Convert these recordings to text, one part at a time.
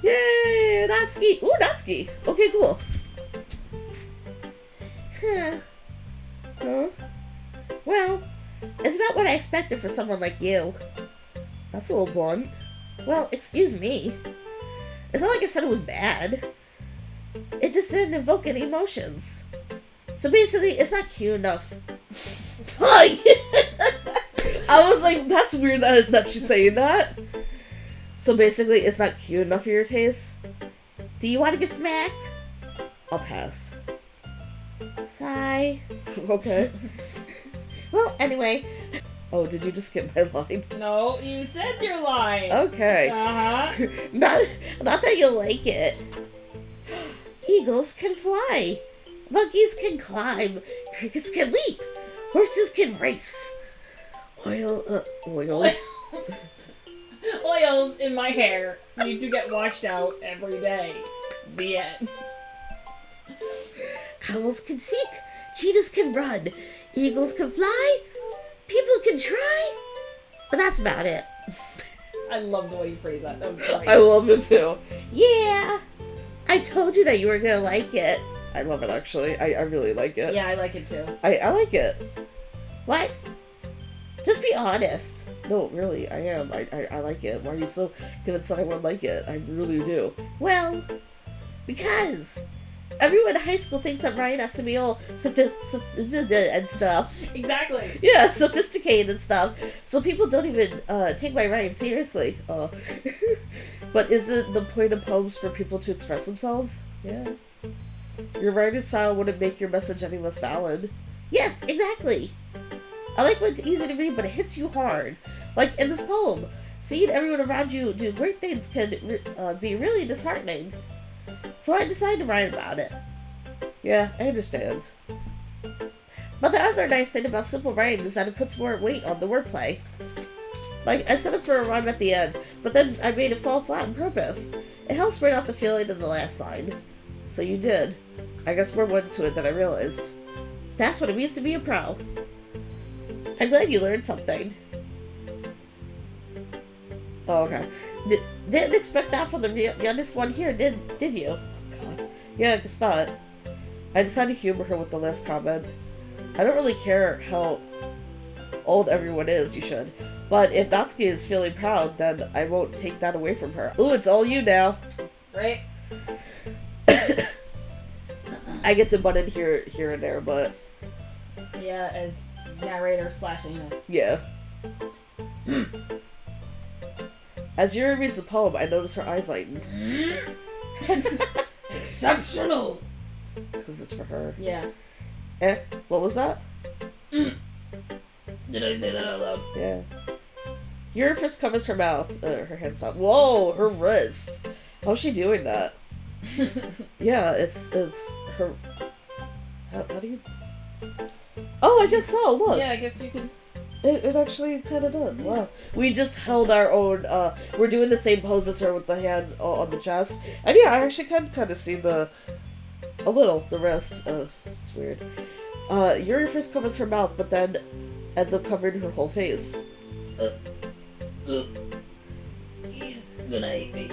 Yay, Natsuki. Ooh, Natsuki. Okay, cool. Huh. Huh? Well, it's about what I expected for someone like you. That's a little blunt. Well, excuse me. It's not like I said it was bad. It just didn't evoke any emotions. So basically, it's not cute enough. I was like, that's weird that she's saying that. So basically, it's not cute enough for your taste. Do you want to get smacked? I'll pass. Sigh. Okay. Well, anyway. Oh, did you just skip my line? No, you said your line. Okay. Uh-huh. Not that you'll like it. Eagles can fly. Monkeys can climb. Crickets can leap. Horses can race. Oils. Oils in my hair need to get washed out every day. The end. Owls can seek. Cheetahs can run. Eagles can fly. People can try. But that's about it. I love the way you phrase that. That was great. I love it too. Yeah. I told you that you were gonna like it. I love it actually. I really like it. Yeah, I like it too. I like it. What? Just be honest. No, really, I am. I like it. Why are you so convinced that I wouldn't like it? I really do. Well, because everyone in high school thinks that Ryan has to be all sophisticated and stuff. Exactly. Yeah, sophisticated and stuff. So people don't even take my Ryan seriously. But isn't the point of poems for people to express themselves? Yeah. Your writing style wouldn't make your message any less valid. Yes, exactly. I like when it's easy to read, but it hits you hard. Like in this poem, seeing everyone around you do great things can be really disheartening. So I decided to write about it. Yeah, I understand. But the other nice thing about simple writing is that it puts more weight on the wordplay. Like, I set it for a rhyme at the end, but then I made it fall flat on purpose. It helps bring out the feeling in the last line. So you did. I guess more went to it than I realized. That's what it means to be a pro. I'm glad you learned something. Oh, okay. Didn't expect that from the youngest one here, did you? Oh, God. Yeah, I guess not. I decided to humor her with the last comment. I don't really care how old everyone is, you should. But if Natsuki is feeling proud, then I won't take that away from her. Ooh, it's all you now. Right? I get to butt in here and there, but... Yeah, as narrator / Amos. Yeah. As Yuri reads the poem, I notice her eyes lighten. Exceptional! Because it's for her. Yeah. What was that? Did I say that out loud? Yeah. Yuri first covers her mouth, her hands up. Whoa, her wrist. How's she doing that? Yeah, it's her... How do you... Oh, I guess so, look. Yeah, I guess you can... It actually kind of does. Wow. We just held our own, we're doing the same pose as her with the hands on the chest. And yeah, I actually can kind of see the wrist. It's weird. Yuri first covers her mouth, but then ends up covering her whole face. He's gonna hate me.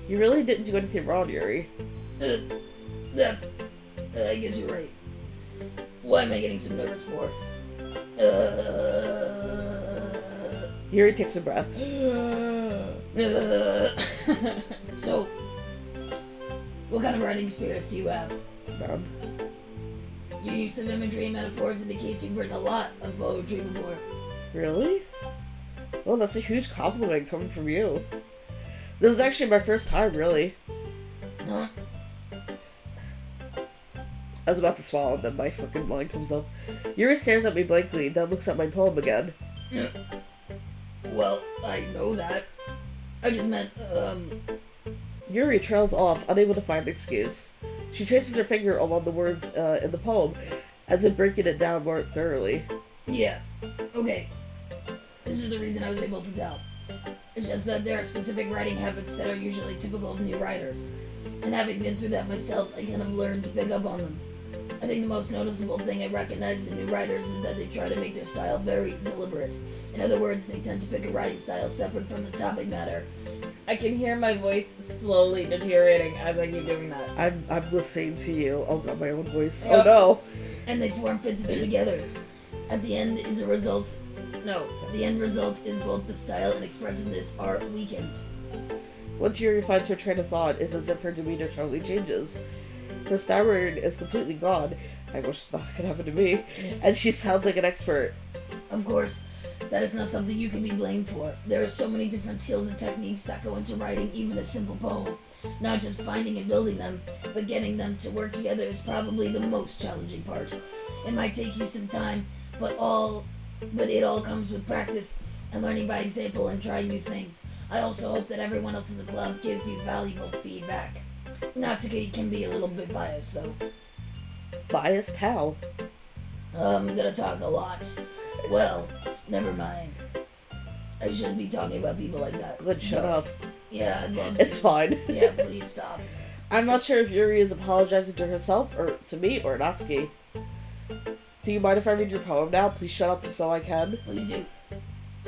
You really didn't do anything wrong, Yuri. I guess you're right. Why am I getting so nervous for? Yuri takes a breath. So, what kind of writing experience do you have? None. Your use of imagery and metaphors indicates you've written a lot of poetry before. Really? Well, that's a huge compliment coming from you. This is actually my first time, really. Huh? I was about to swallow, and then my fucking line comes up. Yuri stares at me blankly, then looks at my poem again. Well, I know that. I just meant, Yuri trails off, unable to find an excuse. She traces her finger along the words in the poem, as if breaking it down more thoroughly. Yeah. Okay. This is the reason I was able to tell. It's just that there are specific writing habits that are usually typical of new writers. And having been through that myself, I kind of learned to pick up on them. I think the most noticeable thing I recognize in new writers is that they try to make their style very deliberate. In other words, they tend to pick a writing style separate from the topic matter. I can hear my voice slowly deteriorating as I keep doing that. I'm listening to you. Oh god, my own voice. Yep. Oh no. And they fit the two together. At the end is a result. No, the end result is both the style and expressiveness are weakened. Once Yuri finds her train of thought, it's as if her demeanor totally changes. Her stammering is completely gone. I wish that could happen to me. And she sounds like an expert. Of course, that is not something you can be blamed for. There are so many different skills and techniques that go into writing even a simple poem. Not just finding and building them, but getting them to work together is probably the most challenging part. It might take you some time, but it all comes with practice and learning by example and trying new things. I also hope that everyone else in the club gives you valuable feedback. Natsuki can be a little bit biased though. Biased how? I'm gonna talk a lot. Well, never mind. I shouldn't be talking about people like that. Good, shut Sorry. up. Yeah, I'd love to. It's fine. Yeah, please stop. I'm not sure if Yuri is apologizing to herself, or to me, or Natsuki. Do you mind if I read your poem now? Please shut up so I can. Please do.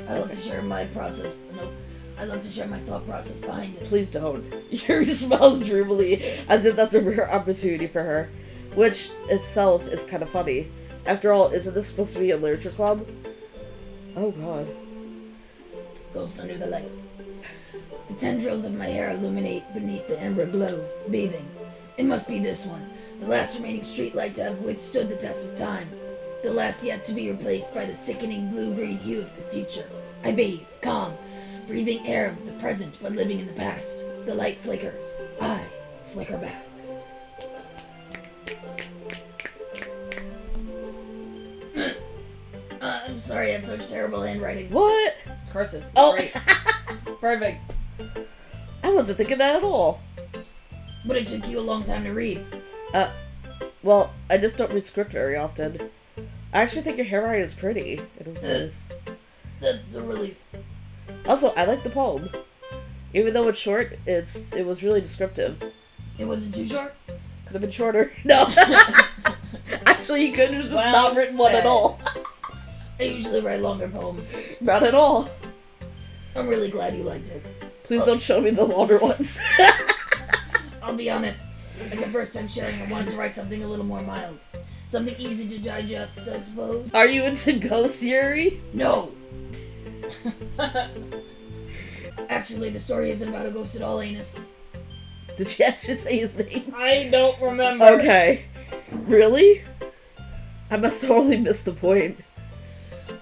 I love to share my process. Nope. I love to share my thought process behind it. Please don't. Yuri smiles dreamily, as if that's a rare opportunity for her. Which, itself, is kind of funny. After all, isn't this supposed to be a literature club? Oh god. Ghost under the light. The tendrils of my hair illuminate beneath the amber glow, bathing. It must be this one, the last remaining streetlight to have withstood the test of time. The last yet to be replaced by the sickening blue-green hue of the future. I bathe, calm, breathing air of the present but living in the past. The light flickers. I flicker back. I'm sorry, I have such terrible handwriting. What? It's cursive. Oh. Great. Perfect. I wasn't thinking that at all. But it took you a long time to read. Well, I just don't read script very often. I actually think your handwriting is pretty. It was nice. That's a relief. Also, I like the poem. Even though it's short, it was really descriptive. It wasn't too short? Could have been shorter. No. Actually, you could have just not written one at all. I usually write longer poems. Not at all. I'm really glad you liked it. Please don't show me the longer ones. I'll be honest. It's the first time sharing. I wanted to write something a little more mild. Something easy to digest, I suppose. Are you into ghosts, Yuri? No. Actually, the story isn't about a ghost at all, Anus. Did she actually say his name? I don't remember. Okay. Really? I must have only missed the point.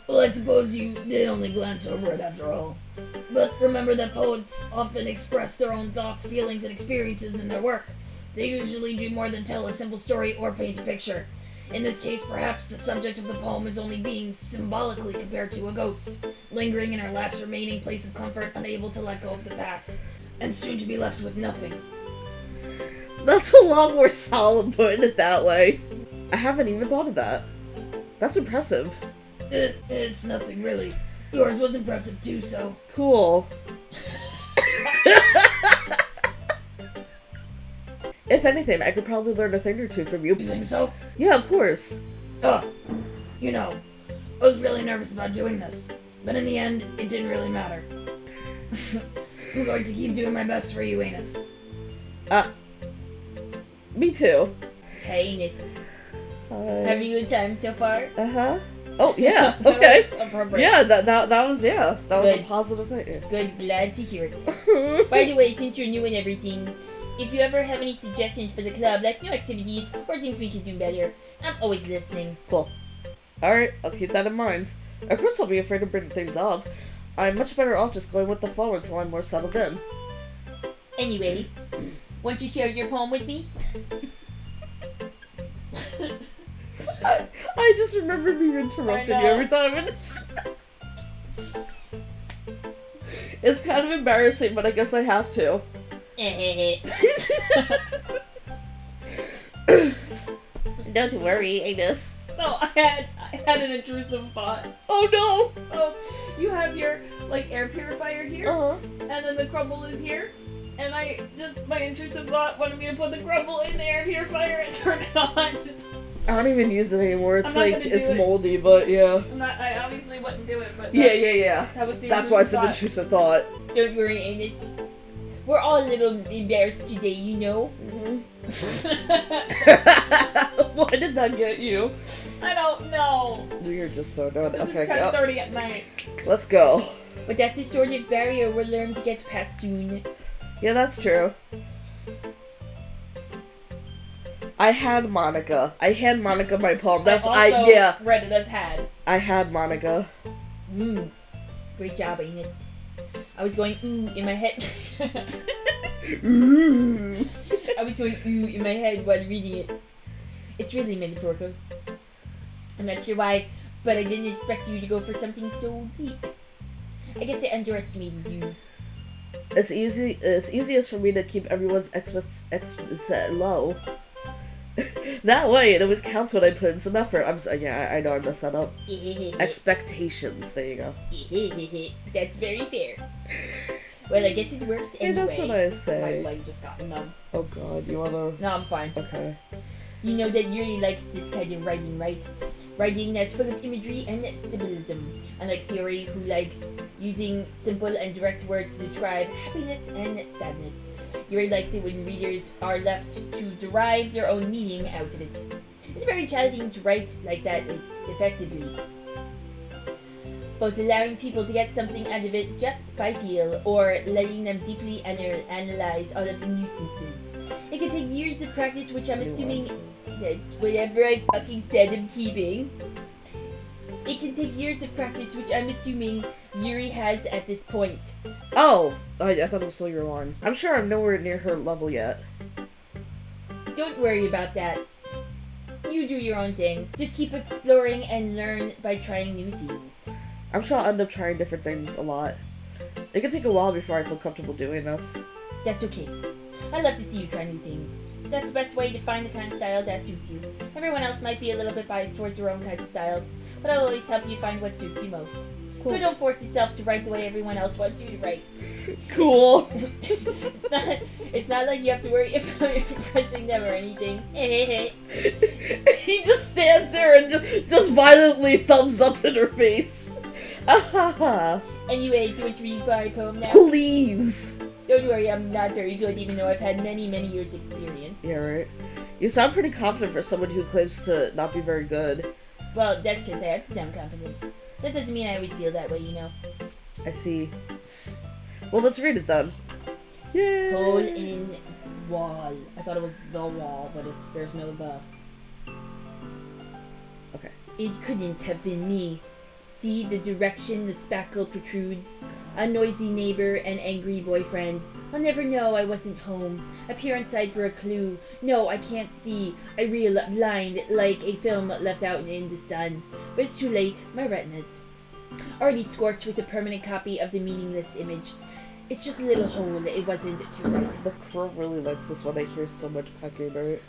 Well, I suppose you did only glance over it after all. But remember that poets often express their own thoughts, feelings, and experiences in their work. They usually do more than tell a simple story or paint a picture. In this case, perhaps the subject of the poem is only being symbolically compared to a ghost, lingering in her last remaining place of comfort, unable to let go of the past, and soon to be left with nothing. That's a lot more solid putting it that way. I haven't even thought of that. That's impressive. It's nothing really. Yours was impressive too, so... Cool. If anything, I could probably learn a thing or two from you. You think so? Yeah, of course. Oh, you know, I was really nervous about doing this, but in the end, it didn't really matter. I'm going to keep doing my best for you, Anus. Me too. Hey, Anus. Having a good time so far? Uh-huh. Oh, yeah, That okay. was appropriate. Yeah, that was a Good. positive thing. Good, glad to hear it. By the way, since you're new and everything, if you ever have any suggestions for the club, like new activities or things we can do better, I'm always listening. Cool. Alright, I'll keep that in mind. Of course I'll be afraid to bring things up. I'm much better off just going with the flow until I'm more settled in. Anyway, won't you share your poem with me? I just remember being interrupting you every time. It's kind of embarrassing, but I guess I have to. Don't worry, Anus. So I had an intrusive thought. Oh no! So you have your air purifier here, and then the crumble is here, and my intrusive thought wanted me to put the crumble in the air purifier and turn it on. I don't even use it anymore. It's I'm not like, gonna it's do it. moldy, but yeah. I obviously wouldn't do it, but Yeah. that was the That's why it's an intrusive thought. intrusive thought. Don't worry, Anus. We're all a little embarrassed today, you know? Why did that get you? I don't know. You're just so good. This Okay, is 10:30 at night. let's go. But that's a sort of barrier we'll learn to get past soon. Yeah, that's true. I had Monica. I hand Monica my poem. That's I also yeah. read it as had. I had Monica. Great job, Anus. I was going ooh in my head. Ooh. I was going ooh in my head while reading it. It's really metaphorical. I'm not sure why, but I didn't expect you to go for something so deep. I guess I underestimated you. It's easy. It's easiest for me to keep everyone's low. That way, it always counts when I put in some effort. I know I messed that up. Expectations. There you go. That's very fair. Well, I guess it worked anyway. Hey, that's what I My say. leg just got numb. Oh God, you wanna? No, I'm fine. Okay. You know that Yuri likes this kind of writing, right? Writing that's full of imagery and symbolism. Unlike Theory, who likes using simple and direct words to describe happiness and sadness. Yuri likes it when readers are left to derive their own meaning out of it. It's very challenging to write like that effectively. Both allowing people to get something out of it just by feel, or letting them deeply analyze all of the nuisances. It can take years of practice, which I'm assuming that whatever I fucking said I'm keeping. It can take years of practice, which I'm assuming Yuri has at this point. Oh, I thought it was still your line. I'm sure I'm nowhere near her level yet. Don't worry about that. You do your own thing. Just keep exploring and learn by trying new things. I'm sure I'll end up trying different things a lot. It could take a while before I feel comfortable doing this. That's okay. I love to see you try new things. That's the best way to find the kind of style that suits you. Everyone else might be a little bit biased towards their own kinds of styles, but I'll always help you find what suits you most. Cool. So don't force yourself to write the way everyone else wants you to write. Cool. It's not like you have to worry about impressing them or anything. He just stands there and just violently thumbs up in her face. Anyway, do you want to read my poem now? Please. Don't worry, I'm not very good, even though I've had many, many years' experience. Yeah, right. You sound pretty confident for someone who claims to not be very good. Well, that's because I have to sound confident. That doesn't mean I always feel that way, you know. I see. Well, let's read it then. Yay! Hole in wall. I thought it was the wall, but there's no the. Okay. It couldn't have been me. See the direction the spackle protrudes. A noisy neighbor, an angry boyfriend. I'll never know I wasn't home. I peer inside for a clue. No, I can't see. I reel blind like a film left out in the sun. But it's too late. My retinas. Already scorched with a permanent copy of the meaningless image. It's just a little hole. It wasn't too bright. The crow really likes this when I hear so much pecking, right?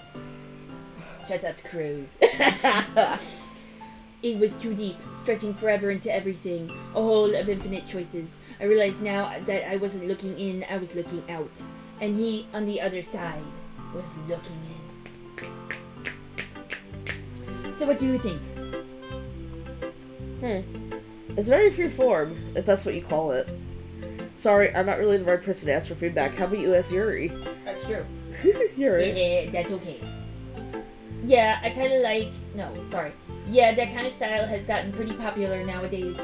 Shut up, crow. It was too deep, stretching forever into everything. A hole of infinite choices. I realized now that I wasn't looking in, I was looking out. And he, on the other side, was looking in. So what do you think? It's very freeform, if that's what you call it. Sorry, I'm not really the right person to ask for feedback. How about you ask Yuri? That's true. Yuri. Yeah, that's okay. Yeah, I kind of like... No, sorry. Yeah, that kind of style has gotten pretty popular nowadays.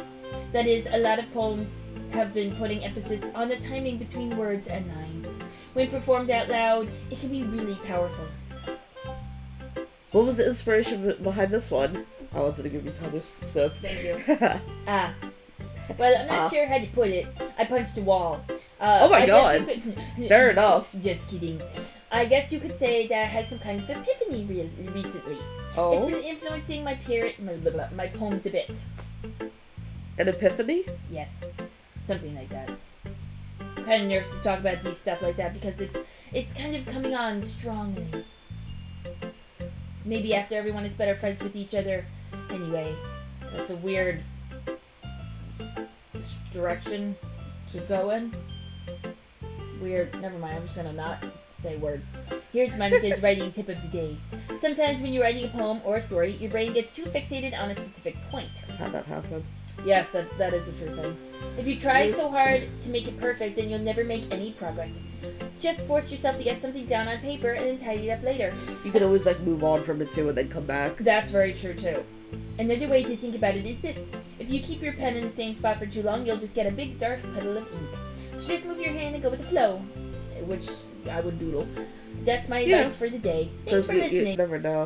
That is, a lot of poems have been putting emphasis on the timing between words and lines. When performed out loud, it can be really powerful. What was the inspiration behind this one? I wanted to give you time to sip. Thank you. Well, I'm not sure how to put it. I punched a wall. Oh my God. Fair enough. Just kidding. I guess you could say that I had some kind of epiphany recently. Oh? It's been influencing my poems a bit. An epiphany? Yes, something like that. I'm kind of nervous to talk about deep stuff like that because it's kind of coming on strongly. Maybe after everyone is better friends with each other. Anyway, That's a weird direction to go in. Weird. Never mind. I'm just gonna not say words. Here's Monica's writing tip of the day. Sometimes when you're writing a poem or a story, your brain gets too fixated on a specific point. I've had that happen. Yes, that is a true thing. If you try so hard to make it perfect, then you'll never make any progress. Just force yourself to get something down on paper and then tidy it up later. You can always like move on from it too and then come back. That's very true too. Another way to think about it is this. If you keep your pen in the same spot for too long, you'll just get a big dark puddle of ink. So just move your hand and go with the flow. Which I would doodle. That's my advice for the day. Thanks for listening. You never know.